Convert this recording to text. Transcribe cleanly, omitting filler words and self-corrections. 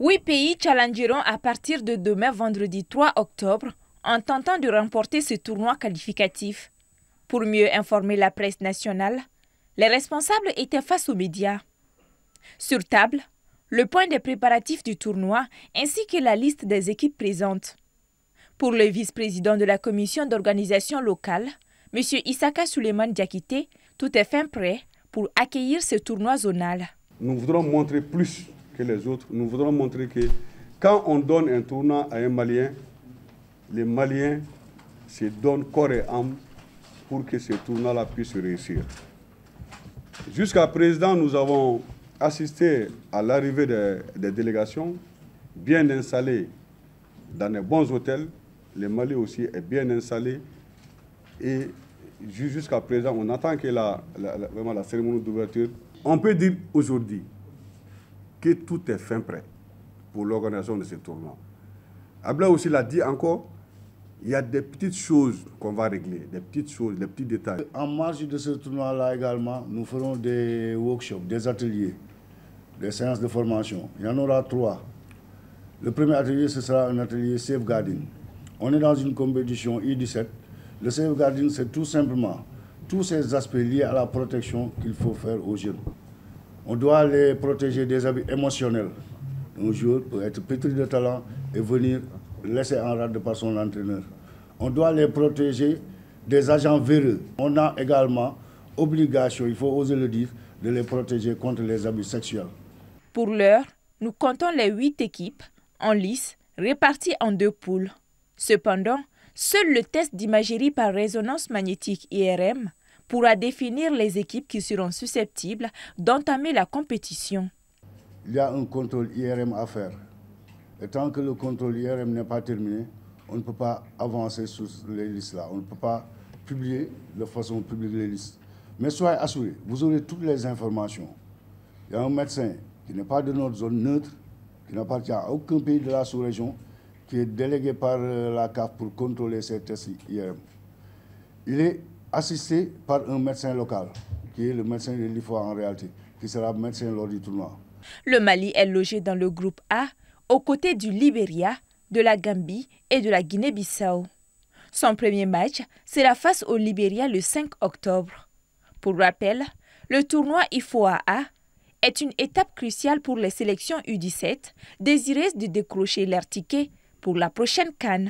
8 pays challengeront à partir de demain vendredi 3 octobre en tentant de remporter ce tournoi qualificatif. Pour mieux informer la presse nationale, les responsables étaient face aux médias. Sur table, le point des préparatifs du tournoi ainsi que la liste des équipes présentes. Pour le vice-président de la commission d'organisation locale, M. Issaka Suleiman Diakité, tout est fin prêt pour accueillir ce tournoi zonal. Nous voudrons montrer plus que les autres. Nous voudrons montrer que quand on donne un tournoi à un Malien, les Maliens se donnent corps et âme pour que ce tournoi-là puisse réussir. Jusqu'à présent, nous avons assisté à l'arrivée des délégations bien installées dans les bons hôtels. Le Mali aussi est bien installé. Et jusqu'à présent, on attend que vraiment la cérémonie d'ouverture. On peut dire aujourd'hui que tout est fin prêt pour l'organisation de ce tournoi. Abla aussi l'a dit encore, il y a des petites choses qu'on va régler, des petites choses, des petits détails. En marge de ce tournoi-là également, nous ferons des workshops, des ateliers, des séances de formation. Il y en aura 3. Le premier atelier, ce sera un atelier safeguarding. On est dans une compétition I-17. Le safeguarding, c'est tout simplement tous ces aspects liés à la protection qu'il faut faire aux jeunes. On doit les protéger des abus émotionnels. Un joueur peut être pétri de talent et venir laisser en rade par son entraîneur. On doit les protéger des agents véreux. On a également obligation, il faut oser le dire, de les protéger contre les abus sexuels. Pour l'heure, nous comptons les 8 équipes en lice réparties en 2 poules. Cependant, seul le test d'imagerie par résonance magnétique IRM pourra définir les équipes qui seront susceptibles d'entamer la compétition. Il y a un contrôle IRM à faire. Et tant que le contrôle IRM n'est pas terminé, on ne peut pas avancer sur les listes là. On ne peut pas publier de façon publique les listes. Mais soyez assurés, vous aurez toutes les informations. Il y a un médecin qui n'est pas de notre zone neutre, qui n'appartient à aucun pays de la sous-région, qui est délégué par la CAF pour contrôler ces tests IRM. Il est assisté par un médecin local, qui est le médecin de l'IFOA en réalité, qui sera médecin lors du tournoi. Le Mali est logé dans le groupe A, aux côtés du Libéria, de la Gambie et de la Guinée-Bissau. Son premier match sera face au Libéria le 5 octobre. Pour rappel, le tournoi IFOA A est une étape cruciale pour les sélections U17 désireuses de décrocher leur ticket pour la prochaine CAN.